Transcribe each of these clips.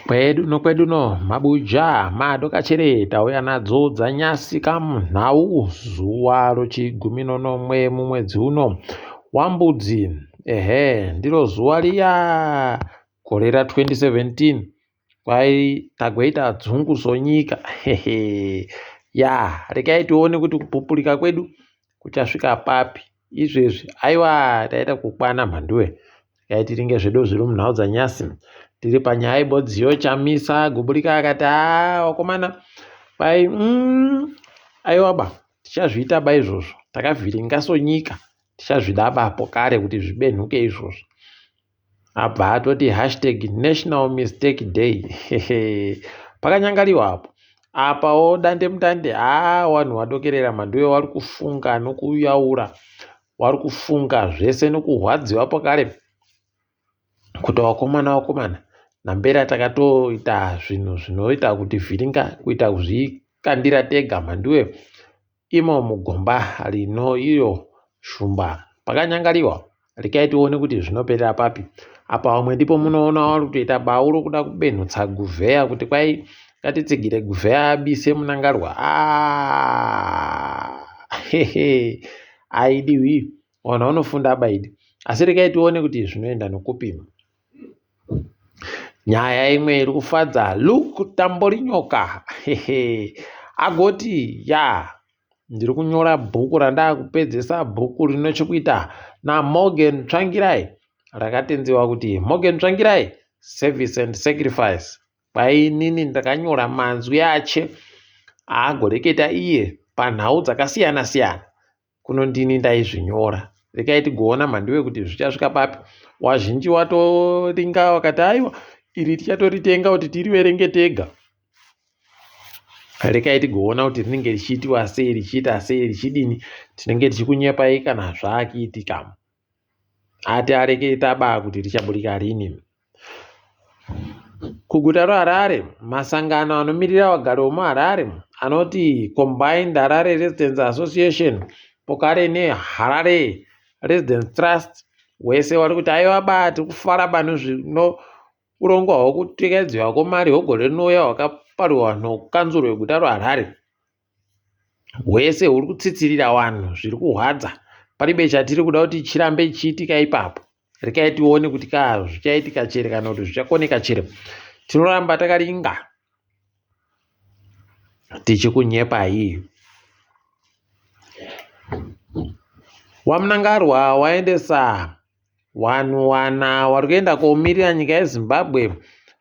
Kwedu no mabuja madokachere tauya nadzo dzanyasi kamhau zuwa rochigumi nomwe mumwedzi uno wambudzi. Ndiro zuwa riya gore ra2017 kwai tagoita dzunguso nyika. Rekai tione kuti kupupurika kwedu kuchasvika papi izvezvi. Aiwa taita kukwana mhanduwe, rekai tiringe zvedu zviri munhau dzanyasi. Tiri panyaya ibodziyo chamisa Gubulika akati wakomana bai aiwaba tichazviita ba izvozvo, takavhiringa sonyika tichazvidabapo kare kuti zvibenhuke izvozvo. Abva atoti #National Mistake Day. Pakanyangariwa apo apawo dande mutande wanhu wadokerera mhanduwe wari kufunga nokuyaura, wari kufunga zvese nokuhwadziwa pakare kuti wakomana nambera takatoita zvinhu zvinoita kuti vhiringa kuita kuzvikandira tega mhanduwe imo mugomba rino iyo shumba. Pakanyangariwa, rekai tione kuti zvinoperera papi. Apa vamwe ndipo munoona wari kutoita bau rokuda kubenhutsa guvheya kuti kwai ngatitsigire guvheya abise munangarwa. Aidiwi, vanhu vanofunda abaidi. Asi rekai tione kuti zvinoenda nokupima. Nyaya imwe iri kufadza Luke Tamborinyoka agoti ndiri kunyora bhuku randakupedzesa, bhuku rine chekuita naMorgan Tsvangirai rakatenziwa kuti Morgan Tsvangirai Service and Sacrifice. Inini ndakanyora manzwi ache agoreketa iye panhau dzakasiyana siyana. Kunondini ndaizvinyora. Rekai tigoona mhanduwe kuti zvichasvika papi. Wazhinji watoringa wakati aiwa iri tichatoritenga kuti tiriverenge tega. Rekai tigoona kuti rinenge richiitwa sei, richiita sei, richidini. Tinenge tichikunyepai kana zvaakiitika. Ati areketa kuti richaburika rini. Kuguta reHarare, masangano anomirira vagari vemuHarare anoti Combined Harare Residents Association pokare neHarare Residents Trust wese vari kuti aiwa tiri kufara bano zvino urongwa hwekutekedzwa kwemari hwegore rinouya hwakaparwa nokanzuro yeguta reHarare hwese huri kutsitsirira vanhu zviri kuhwadza. Paribe chatiri kuda kuti chirambe chiitika ipapo. Rekai tione kuti zvichaitika chere kana kuti zvichakoneka chere. Tinoramba takaringa tichikunyepai. Wamunangarwa waendesa vanhu vari kuenda koomirira nyika yeZimbabwe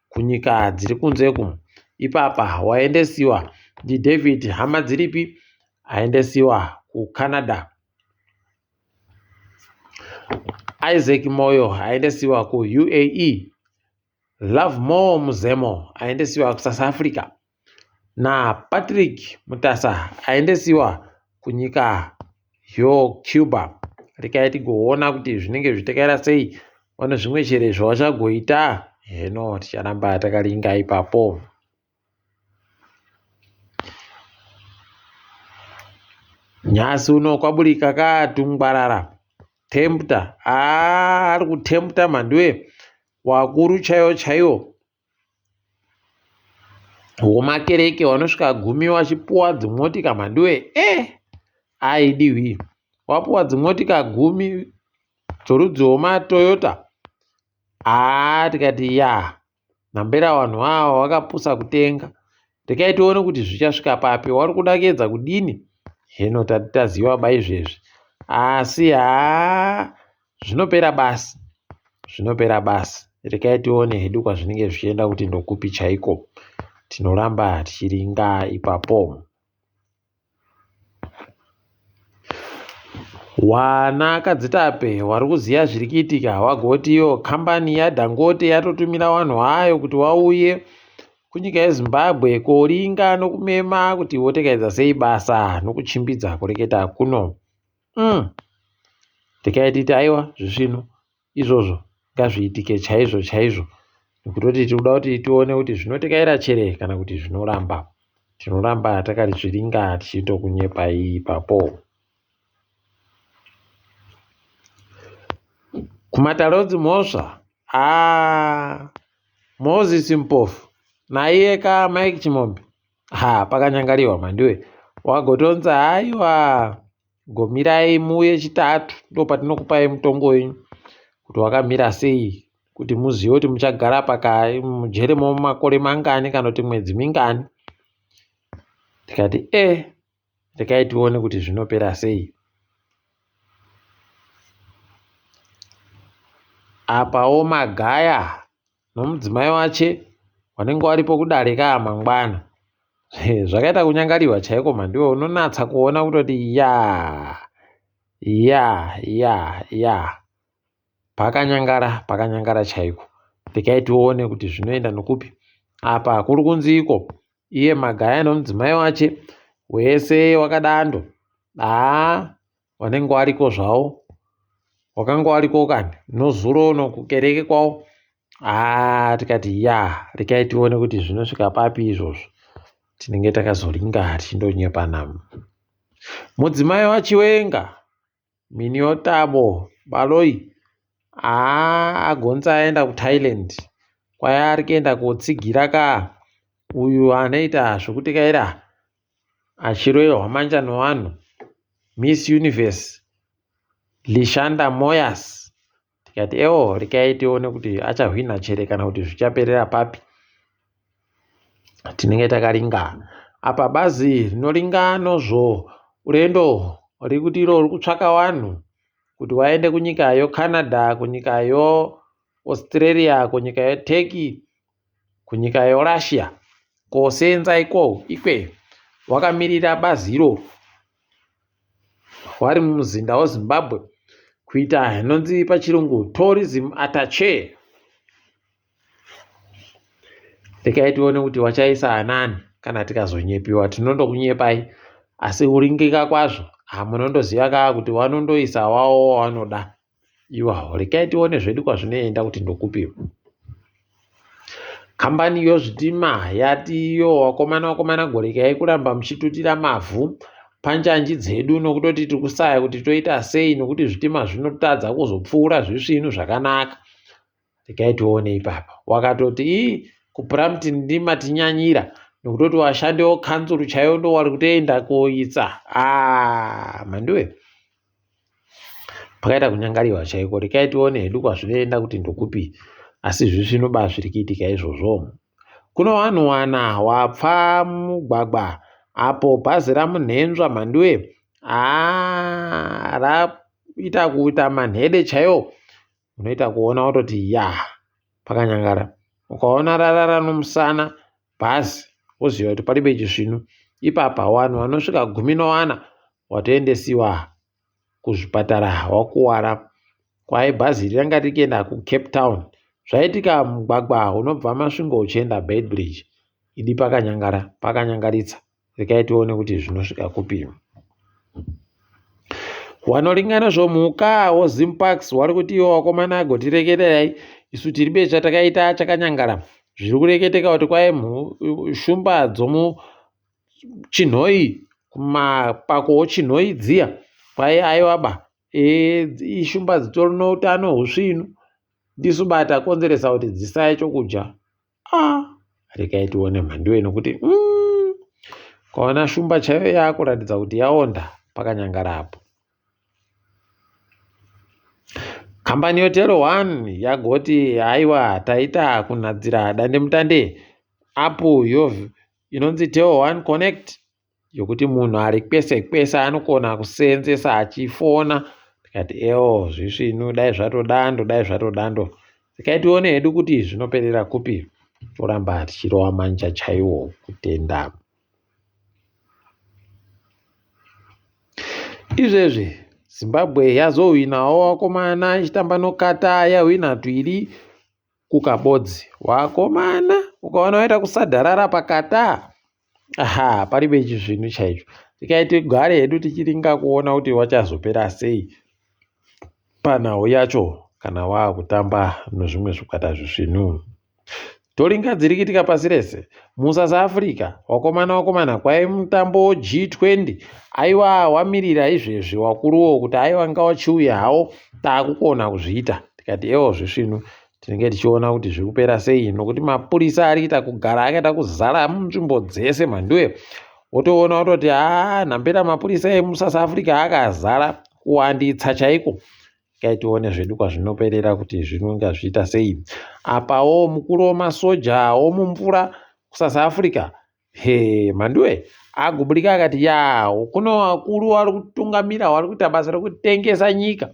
kunyika dziri kunzeku. Ipapa waendesiwa ndiDavid Hamadziripi aendesiwa kuCanada. Isaac Moyo aendesiwa kuUAE. Lovemore Muzemo aendesiwa kuSouth Africa. naPatrick Mutasa aendesiwa kunyika yoCuba. Rekai tigoona kuti zvinenge zvichitekaira sei. Pane zvimwe chere zvawachagoita. Heno ticharamba takaringa ipapo. Nyasi uno kwaburika katungwarara. Tempta ari kutempta mhanduwe wakuru chaiwo womakereke wanosvika 10 wachipuwa dzimotika mhanduwe aidiwi. Wapuwa dzimotika 10 dzorudzi rwemaToyota. Tikati nambera vanhu ava vakapusa kutenga. Rekai tione kuti zvichasvika papi. Wari kudakedza kudini? Heno tati taziva ba izvezvi. Asi zvinopera basi. Rekai tione hedu kwazvinenge zvichienda kuti ndokupi chaiko. Tinoramba tichiringa ipapo. Wana kadzitape wari kuziya zviri kuitika wagoti kambani yaDangote yatotumira vanhu vayo kuti vauye kunyika yeZimbabwe koringa nokumema kuti wotekedza sei basa nokuchimbidza kureketa kuno. Rekai titi aiwa zvisvino izvozvo ngazviitike chaizvo nekutoti tiri kuda kuti tione kuti zvinotekaira chere kana kuti zvinoramba. Tinoramba takarizviringa tichitokunyepai ipapo. Kumatarotsi mhosva Moses Mpofu naiye Mike Chimombe. Pakanyangariwa mhandiwe. Wagotonzi haiwa, gomirai muuye chitatu ndopatinokupai mutongo wenyu kuti wakamira sei, kuti muzive kuti muchagara mujere makore mangani kana kuti mwedzi mingani. Tikati rekai tione kuti zvinopera sei. Apawo Magaya nomudzimai wache wanenge waripo kudare mangwana. Zvakaita kunyangariwa chaiko mhandiwe. Unonatsa kuona kutoti pakanyangara chaiko. Rekai tione kuti zvinoenda nokupi. Apa kuri kunziko iye Magaya nomudzimai wache wese wakadando. Wanenge wariko zvavo. Wakanga wariko kani nozuro nokukereke kwavo. Tikati rekai tione kuti zvinosvika papi izvozvo. Tinenge takazoringa tichindonyepa. Mudzimai waChiwenga Miniotabo Baloi agonza aenda kuThailand kwaya ari kuenda kotsigira uyu anoita zvokutekaira achirohwa manja nevanhu Miss Universe Lishanda Moyas. Tikati rekai tione kuti achahwina chere kana kuti zvichaperera papi. Tinenge takaringa. Apa bazi rinoringa nozvo urendo rikuti iro riri kutsvaka vanhu kuti waende kunyika yoCanada, kunyika yoAustralia, kunyika yoTurkey, kunyika yoRussia kosenza ikweyo. Wakamirira bazi iro wari mumuzinda weZimbabwe kuita inonzi pachirungu tourism attaché. Rekai tione kuti wachaisa anani kana tikazonyepiwa. Tinondokunyepai asi uringika kwazvo. Munondoziva kuti wanondoisa wavo wanoda iwawo. Rekai tione zvedu kwazvinoenda kuti ndokupiwa. Kambani yozvitima yatiyo wakomana gorekai kuramba muchitutira mavhu panjanji dzedu nokutoti tiri kusaya kuti toita sei nokuti zvitima zvinotadza kuzopfuura zvisvinu zvakanaka. Rekai tione ipapa. Wakatoti kupura ndima tinyanyira nokutoti washande wokanzuru chaiwo ndo wari kutoenda koitsa. Mhandiwe. Pakaita kunyangariwa chaiko. Rekai tione hedu kwazvinoenda kuti ndokupi. Asi zvisvino zviri kuitika izvozvo. Kuno vanhu wana wapfa mugwagwa apo bhazi ramunhenzva mhandiwe. Raita kuita manhede chaiwo. Unoita kuona kutoti pakanyangara. Ukaona rarara nomusana bhazi woziva kuti paribe chisvinu. Ipapa vanhu vanosvika 14 watoendesiwa kuzvipatara wakuwara. Kwai bhazi ranga richienda kuCape Town. Zvaitika mugwagwa unobva Masvingo uchienda Beitbridge. Idi pakanyangaritsa. Rekai tione kuti zvinosvika kupi. Wanoringana zvomhuka woZimparks wari kuti iwo wakomana agotirekererai isu tiri becha takaita chakanyangara. Zviri kureketeka kuti kwai shumba dzomuChinhoi kumapako Chinhoi dziya kwai aiwaba ishumba dzitori noutano husvinu ndisu bata konzeresa kuti dzisaye chokudya. Rekai tione mhandiwe nokuti kaona shumba chaiyo yakuratidza kuti yaonda pakanyangara apo. Kambani yoTero 1 yagoti haiwa taita kunadzira dandemutande apu inonzi Tero 1 Connect yokuti munhu ari kwese anokona kuseenzesa achifona. Tikati zvisvinu dai zvatodando. Rekai tione hedu kuti zvinoperera kupi. Toramba tichirova manja chaiwo kutenda. Izvezvi Zimbabwe yazohwinawo wakomana ichitamba nokata yahwina 2 kukabodzi. Wakomana ukaona waita kusadharara pakata. Paribe chizvinu chaicho. Rekai tigare hedu tichiringa kuona kuti wachazopera sei panhau yacho kana waakutamba nezvimwe zvikwata zvisvinu. Toringa dziri kuitika pasi rese. MuSouth Africa wakomana kwai mutambo G20 aiwa wamirira izvezvi wakuruwo kuti aiwa nga wachiuya hawo taakukona kuzviita. Tikati zvisvinu tinenge tichiona kuti zviri kupera sei, nokuti mapurisa ari kuita kugara akaita kuzara munzvimbo dzese mhanduwe. Wotoona kutoti nhambera mapurisa emuSouth Africa akazara kuwanditsa chaiko. Tione zvedu kwazvinoperera kuti zvinonga zviita sei. Apawo mukuru wemasoja womumvura kuSouth Africa mhanduwe agubudika akati kuno vakuru vari kutungamira vari kuita basa rekutengesa nyika,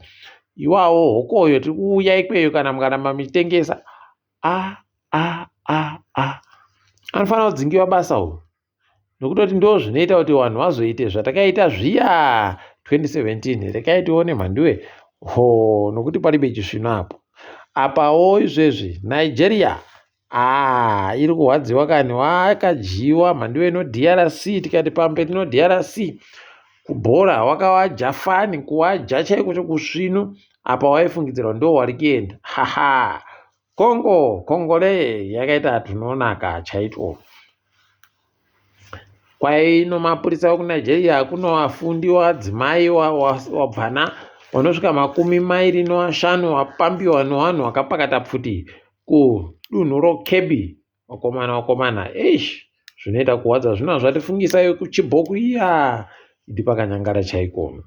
iwawo hokoyo tiri kuuya ikweyo kana mukaramba muchitengesa. Anofanira kudzingiwa basa uyu, nokutoti ndo zvinoita kuti vanhu vazoite zvatakaita zviya 2017. Rekai tione mhanduwe, nokuti paribe chisvino apo. Apawo izvezvi Nigeria iri kurwadziwa kani, wakajiwa mhanduwe no DRC. Tikati pamberi no DRC kubhora wakawaja fani, kuwaja chaiko chokusvino. Apa waifungidzirwa ndo wari kuenda. Kongole yakaita tunonaka chaitwo. Kwaino mapurisa kuNigeria kuno vafundi wadzimai wabvana vanosvika 25 wapambiwa nevanhu vakapakata pfuti kudunhu roKebbi. Wakomana zvinoita kuwadza, zvino zvatifungisa kuchibhoku iya idi pakanyangara chaiko.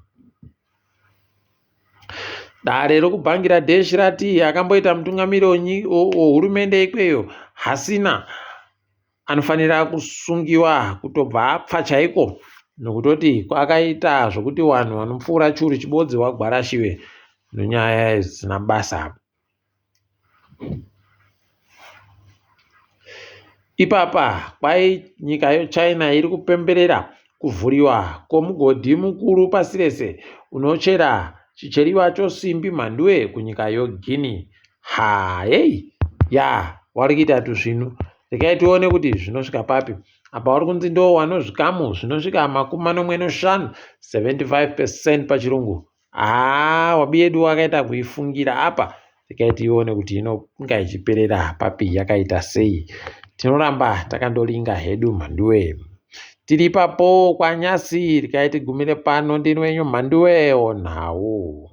Dare rokubhangiradhesh rati akamboita mutungamiri wehurumende ikweyo Hasina anofanira kusungiwa kutobva apfa chaiko, nokutoti kwakaita zvokuti vanhu vanomupfuura churu chibodzi wagwarashiwe nenyaya dzisina basa. Ipapa kwai nyika yeChina iri kupemberera kuvhuriwa kwomugodhi mukuru pasi rese unochera chicheriwa chosimbi mhanduwe kunyika yeGuinea. Wari kuita tuzvino. Rekai tione kuti zvinosvika papi. Apa wari kunzi ndo wanozvikamu zvinosvika 45, 75% pachirungu. Wabi yedu wakaita kuifungira apa. Rekai tione kuti inonga ichiperera papi, yakaita sei. Tinoramba takandolinga hedu mhanduwe. Tiri papo kwanyasi. Rekai tigumire pano. Ndini wenyu mhanduwe onhau.